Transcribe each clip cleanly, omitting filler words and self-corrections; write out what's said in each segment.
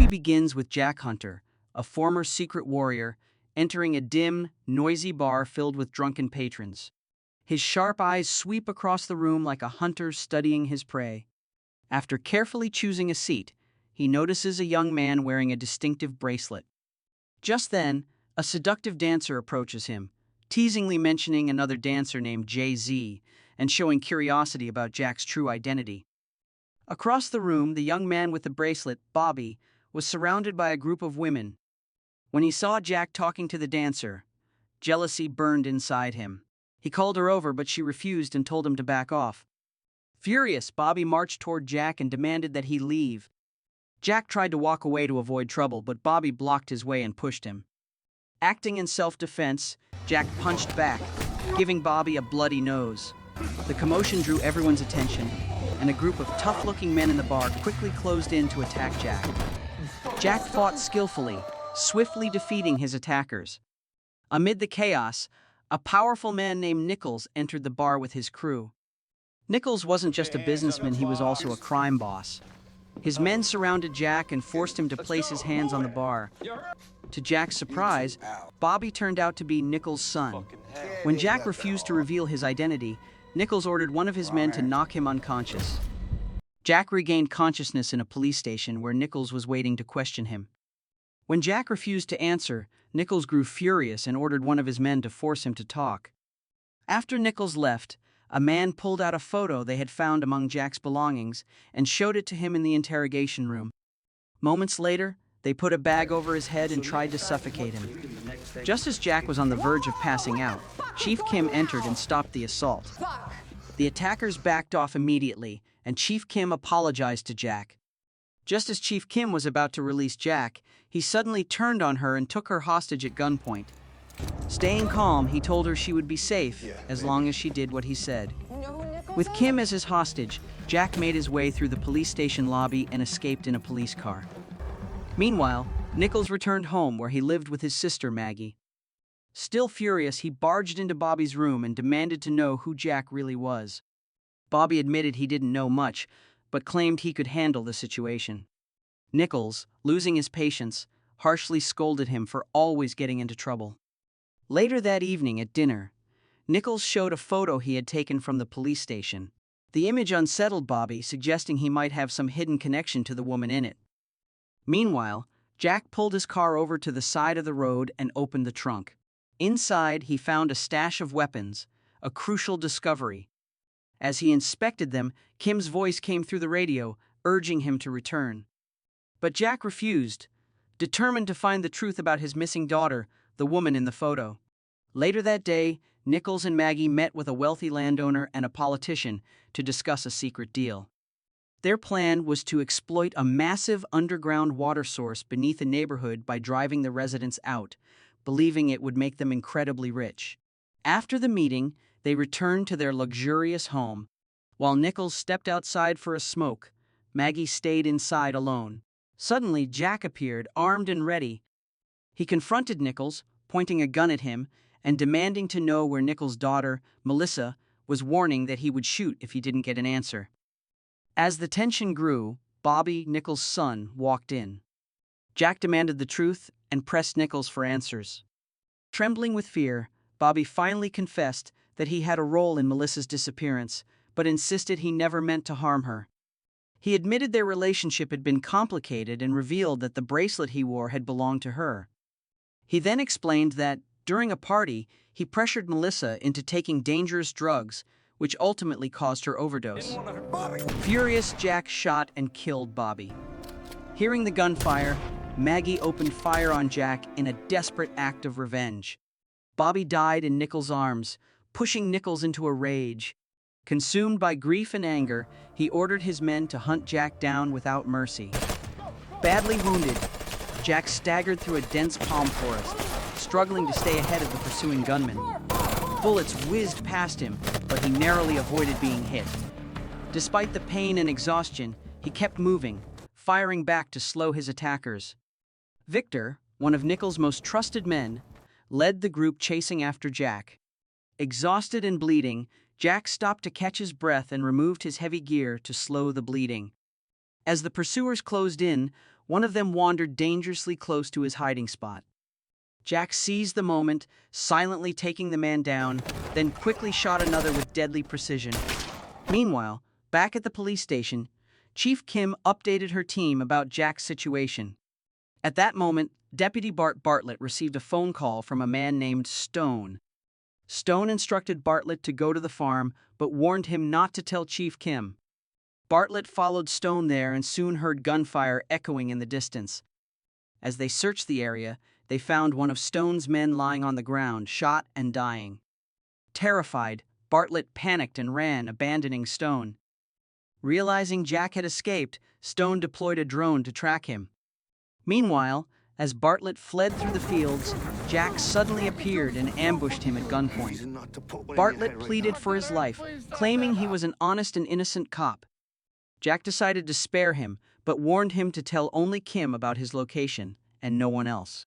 movie begins with Jack Hunter, a former secret warrior, entering a dim, noisy bar filled with drunken patrons. His sharp eyes sweep across the room like a hunter studying his prey. After carefully choosing a seat, he notices a young man wearing a distinctive bracelet. Just then, a seductive dancer approaches him, teasingly mentioning another dancer named Jay-Z and showing curiosity about Jack's true identity. Across the room, the young man with the bracelet, Bobby, was surrounded by a group of women. When he saw Jack talking to the dancer, jealousy burned inside him. He called her over, but she refused and told him to back off. Furious, Bobby marched toward Jack and demanded that he leave. Jack tried to walk away to avoid trouble, but Bobby blocked his way and pushed him. Acting in self-defense, Jack punched back, giving Bobby a bloody nose. The commotion drew everyone's attention, and a group of tough-looking men in the bar quickly closed in to attack Jack. Jack fought skillfully, swiftly defeating his attackers. Amid the chaos, a powerful man named Nichols entered the bar with his crew. Nichols wasn't just a businessman, he was also a crime boss. His men surrounded Jack and forced him to place his hands on the bar. To Jack's surprise, Bobby turned out to be Nichols' son. When Jack refused to reveal his identity, Nichols ordered one of his men to knock him unconscious. Jack regained consciousness in a police station where Nichols was waiting to question him. When Jack refused to answer, Nichols grew furious and ordered one of his men to force him to talk. After Nichols left, a man pulled out a photo they had found among Jack's belongings and showed it to him in the interrogation room. Moments later, they put a bag over his head and tried to suffocate him. Just as Jack was on the verge of passing out, Chief Kim entered and stopped the assault. The attackers backed off immediately, and Chief Kim apologized to Jack. Just as Chief Kim was about to release Jack, he suddenly turned on her and took her hostage at gunpoint. Staying calm, he told her she would be safe as long as she did what he said. With Kim as his hostage, Jack made his way through the police station lobby and escaped in a police car. Meanwhile, Nichols returned home where he lived with his sister Maggie. Still furious, he barged into Bobby's room and demanded to know who Jack really was. Bobby admitted he didn't know much, but claimed he could handle the situation. Nichols, losing his patience, harshly scolded him for always getting into trouble. Later that evening at dinner, Nichols showed a photo he had taken from the police station. The image unsettled Bobby, suggesting he might have some hidden connection to the woman in it. Meanwhile, Jack pulled his car over to the side of the road and opened the trunk. Inside, he found a stash of weapons, a crucial discovery. As he inspected them, Kim's voice came through the radio, urging him to return. But Jack refused, determined to find the truth about his missing daughter, the woman in the photo. Later that day, Nichols and Maggie met with a wealthy landowner and a politician to discuss a secret deal. Their plan was to exploit a massive underground water source beneath a neighborhood by driving the residents out, believing it would make them incredibly rich. After the meeting, they returned to their luxurious home. While Nichols stepped outside for a smoke, Maggie stayed inside alone. Suddenly, Jack appeared, armed and ready. He confronted Nichols, pointing a gun at him, and demanding to know where Nichols' daughter, Melissa, was, warning that he would shoot if he didn't get an answer. As the tension grew, Bobby, Nichols' son, walked in. Jack demanded the truth and pressed Nichols for answers. Trembling with fear, Bobby finally confessed that he had a role in Melissa's disappearance, but insisted he never meant to harm her. He admitted their relationship had been complicated and revealed that the bracelet he wore had belonged to her. He then explained that, during a party, he pressured Melissa into taking dangerous drugs, which ultimately caused her overdose. Furious, Jack shot and killed Bobby. Hearing the gunfire, Maggie opened fire on Jack in a desperate act of revenge. Bobby died in Nichols' arms, pushing Nichols into a rage. Consumed by grief and anger, he ordered his men to hunt Jack down without mercy. Badly wounded, Jack staggered through a dense palm forest, struggling to stay ahead of the pursuing gunmen. Bullets whizzed past him, but he narrowly avoided being hit. Despite the pain and exhaustion, he kept moving, firing back to slow his attackers. Victor, one of Nichols' most trusted men, led the group chasing after Jack. Exhausted and bleeding, Jack stopped to catch his breath and removed his heavy gear to slow the bleeding. As the pursuers closed in, one of them wandered dangerously close to his hiding spot. Jack seized the moment, silently taking the man down, then quickly shot another with deadly precision. Meanwhile, back at the police station, Chief Kim updated her team about Jack's situation. At that moment, Deputy Bart Bartlett received a phone call from a man named Stone. Stone instructed Bartlett to go to the farm, but warned him not to tell Chief Kim. Bartlett followed Stone there and soon heard gunfire echoing in the distance. As they searched the area, they found one of Stone's men lying on the ground, shot and dying. Terrified, Bartlett panicked and ran, abandoning Stone. Realizing Jack had escaped, Stone deployed a drone to track him. Meanwhile, as Bartlett fled through the fields, Jack suddenly appeared and ambushed him at gunpoint. Bartlett pleaded for his life, claiming he was an honest and innocent cop. Jack decided to spare him, but warned him to tell only Kim about his location, and no one else.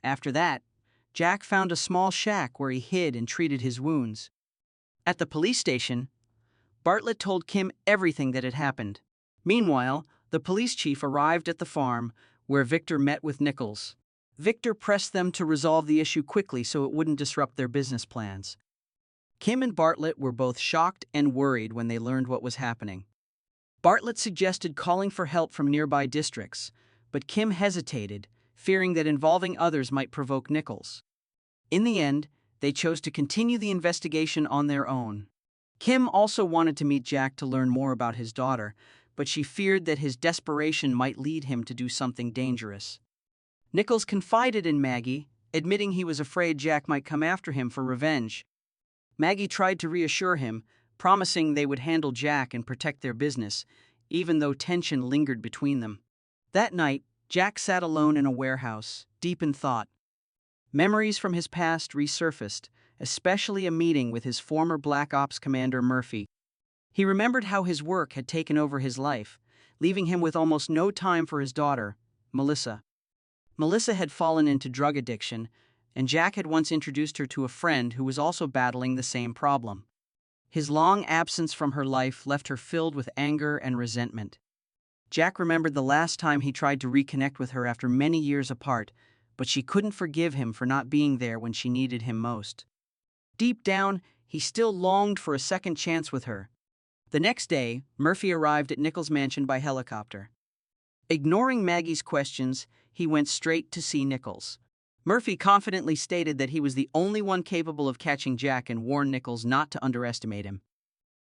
After that, Jack found a small shack where he hid and treated his wounds. At the police station, Bartlett told Kim everything that had happened. Meanwhile, the police chief arrived at the farm, where Victor met with Nichols. Victor pressed them to resolve the issue quickly so it wouldn't disrupt their business plans. Kim and Bartlett were both shocked and worried when they learned what was happening. Bartlett suggested calling for help from nearby districts, but Kim hesitated, fearing that involving others might provoke Nichols. In the end, they chose to continue the investigation on their own. Kim also wanted to meet Jack to learn more about his daughter, but she feared that his desperation might lead him to do something dangerous. Nichols confided in Maggie, admitting he was afraid Jack might come after him for revenge. Maggie tried to reassure him, promising they would handle Jack and protect their business, even though tension lingered between them. That night, Jack sat alone in a warehouse, deep in thought. Memories from his past resurfaced, especially a meeting with his former Black Ops commander Murphy. He remembered how his work had taken over his life, leaving him with almost no time for his daughter, Melissa. Melissa had fallen into drug addiction, and Jack had once introduced her to a friend who was also battling the same problem. His long absence from her life left her filled with anger and resentment. Jack remembered the last time he tried to reconnect with her after many years apart, but she couldn't forgive him for not being there when she needed him most. Deep down, he still longed for a second chance with her. The next day, Murphy arrived at Nichols' mansion by helicopter. Ignoring Maggie's questions, he went straight to see Nichols. Murphy confidently stated that he was the only one capable of catching Jack and warned Nichols not to underestimate him.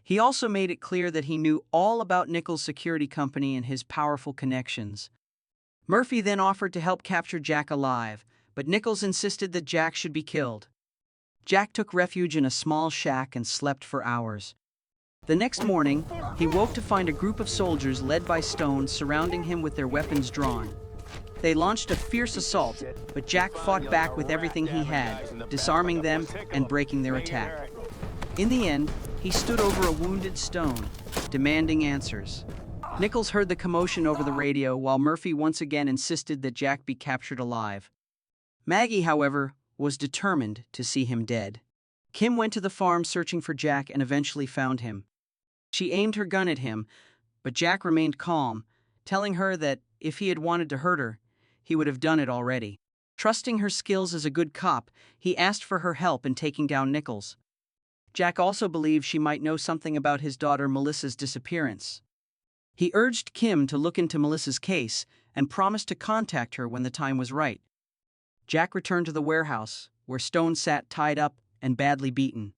He also made it clear that he knew all about Nichols' security company and his powerful connections. Murphy then offered to help capture Jack alive, but Nichols insisted that Jack should be killed. Jack took refuge in a small shack and slept for hours. The next morning, he woke to find a group of soldiers led by Stone surrounding him with their weapons drawn. They launched a fierce assault, but Jack fought back with everything he had, disarming them and breaking their attack. In the end, he stood over a wounded Stone, demanding answers. Nichols heard the commotion over the radio while Murphy once again insisted that Jack be captured alive. Maggie, however, was determined to see him dead. Kim went to the farm searching for Jack and eventually found him. She aimed her gun at him, but Jack remained calm, telling her that if he had wanted to hurt her, he would have done it already. Trusting her skills as a good cop, he asked for her help in taking down Nichols. Jack also believed she might know something about his daughter Melissa's disappearance. He urged Kim to look into Melissa's case and promised to contact her when the time was right. Jack returned to the warehouse, where Stone sat tied up and badly beaten.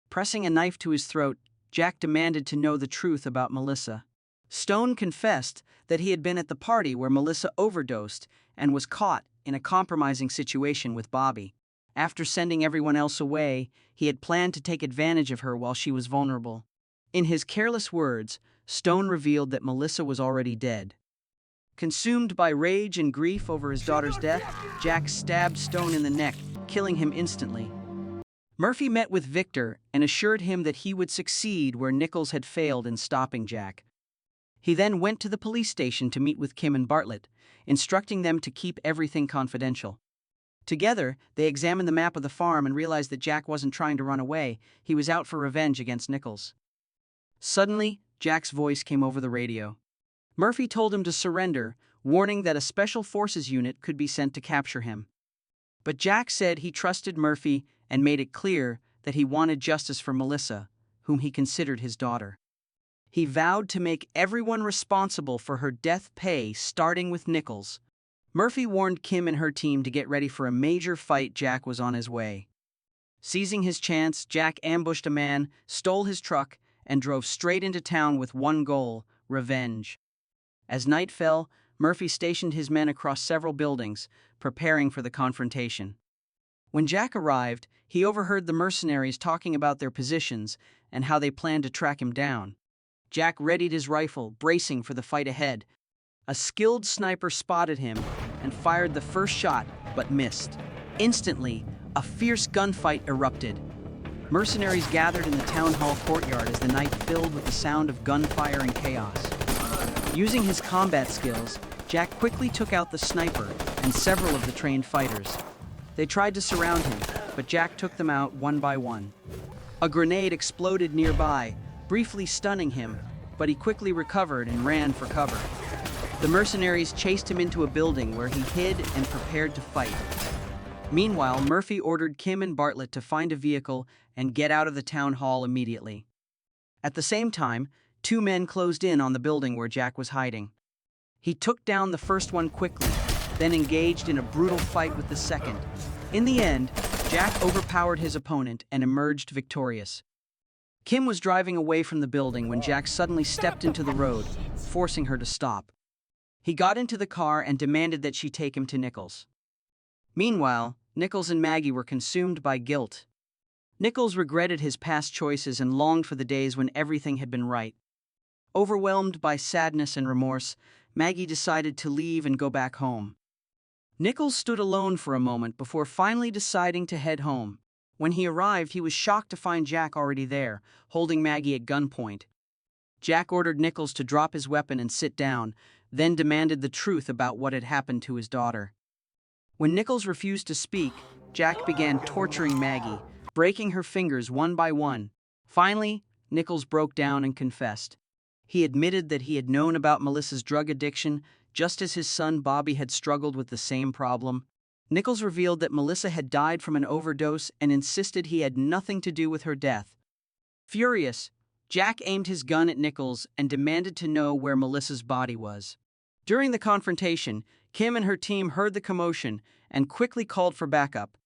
Pressing a knife to his throat, Jack demanded to know the truth about Melissa. Stone confessed that he had been at the party where Melissa overdosed and was caught in a compromising situation with Bobby. After sending everyone else away, he had planned to take advantage of her while she was vulnerable. In his careless words, Stone revealed that Melissa was already dead. Consumed by rage and grief over his daughter's death, Jack stabbed Stone in the neck, killing him instantly. Murphy met with Victor and assured him that he would succeed where Nichols had failed in stopping Jack. He then went to the police station to meet with Kim and Bartlett, instructing them to keep everything confidential. Together, they examined the map of the farm and realized that Jack wasn't trying to run away, he was out for revenge against Nichols. Suddenly, Jack's voice came over the radio. Murphy told him to surrender, warning that a special forces unit could be sent to capture him. But Jack said he trusted Murphy and made it clear that he wanted justice for Melissa, whom he considered his daughter. He vowed to make everyone responsible for her death pay, starting with Nichols. Murphy warned Kim and her team to get ready for a major fight. Jack was on his way. Seizing his chance, Jack ambushed a man, stole his truck, and drove straight into town with one goal: revenge. As night fell, Murphy stationed his men across several buildings, preparing for the confrontation. When Jack arrived, he overheard the mercenaries talking about their positions and how they planned to track him down. Jack readied his rifle, bracing for the fight ahead. A skilled sniper spotted him and fired the first shot, but missed. Instantly, a fierce gunfight erupted. Mercenaries gathered in the town hall courtyard as the night filled with the sound of gunfire and chaos. Using his combat skills, Jack quickly took out the sniper and several of the trained fighters. They tried to surround him, but Jack took them out one by one. A grenade exploded nearby, briefly stunning him, but he quickly recovered and ran for cover. The mercenaries chased him into a building where he hid and prepared to fight. Meanwhile, Murphy ordered Kim and Bartlett to find a vehicle and get out of the town hall immediately. At the same time, two men closed in on the building where Jack was hiding. He took down the first one quickly, then engaged in a brutal fight with the second. In the end, Jack overpowered his opponent and emerged victorious. Kim was driving away from the building when Jack suddenly stepped into the road, forcing her to stop. He got into the car and demanded that she take him to Nichols. Meanwhile, Nichols and Maggie were consumed by guilt. Nichols regretted his past choices and longed for the days when everything had been right. Overwhelmed by sadness and remorse, Maggie decided to leave and go back home. Nichols stood alone for a moment before finally deciding to head home. When he arrived, he was shocked to find Jack already there, holding Maggie at gunpoint. Jack ordered Nichols to drop his weapon and sit down, then demanded the truth about what had happened to his daughter. When Nichols refused to speak, Jack began torturing Maggie, breaking her fingers one by one. Finally, Nichols broke down and confessed. He admitted that he had known about Melissa's drug addiction, just as his son Bobby had struggled with the same problem. Nichols revealed that Melissa had died from an overdose and insisted he had nothing to do with her death. Furious, Jack aimed his gun at Nichols and demanded to know where Melissa's body was. During the confrontation, Kim and her team heard the commotion and quickly called for backup.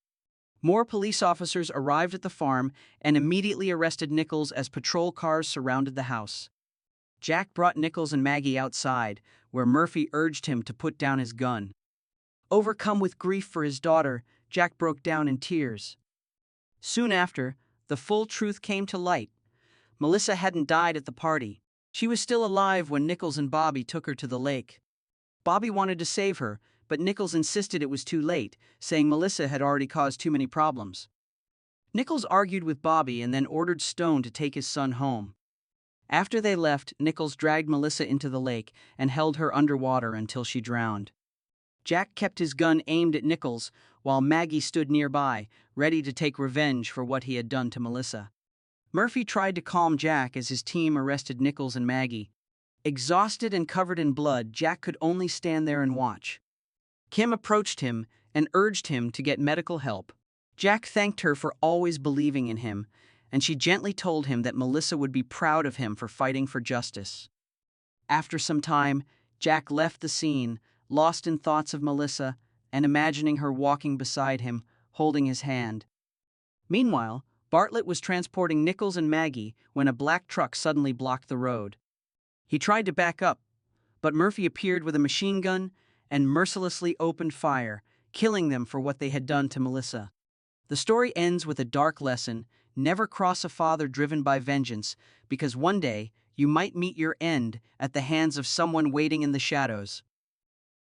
More police officers arrived at the farm and immediately arrested Nichols as patrol cars surrounded the house. Jack brought Nichols and Maggie outside, where Murphy urged him to put down his gun. Overcome with grief for his daughter, Jack broke down in tears. Soon after, the full truth came to light. Melissa hadn't died at the party. She was still alive when Nichols and Bobby took her to the lake. Bobby wanted to save her, but Nichols insisted it was too late, saying Melissa had already caused too many problems. Nichols argued with Bobby and then ordered Stone to take his son home. After they left, Nichols dragged Melissa into the lake and held her underwater until she drowned. Jack kept his gun aimed at Nichols, while Maggie stood nearby, ready to take revenge for what he had done to Melissa. Murphy tried to calm Jack as his team arrested Nichols and Maggie. Exhausted and covered in blood, Jack could only stand there and watch. Kim approached him and urged him to get medical help. Jack thanked her for always believing in him, and she gently told him that Melissa would be proud of him for fighting for justice. After some time, Jack left the scene, lost in thoughts of Melissa and imagining her walking beside him, holding his hand. Meanwhile, Bartlett was transporting Nichols and Maggie when a black truck suddenly blocked the road. He tried to back up, but Murphy appeared with a machine gun and mercilessly opened fire, killing them for what they had done to Melissa. The story ends with a dark lesson: never cross a father driven by vengeance, because one day you might meet your end at the hands of someone waiting in the shadows.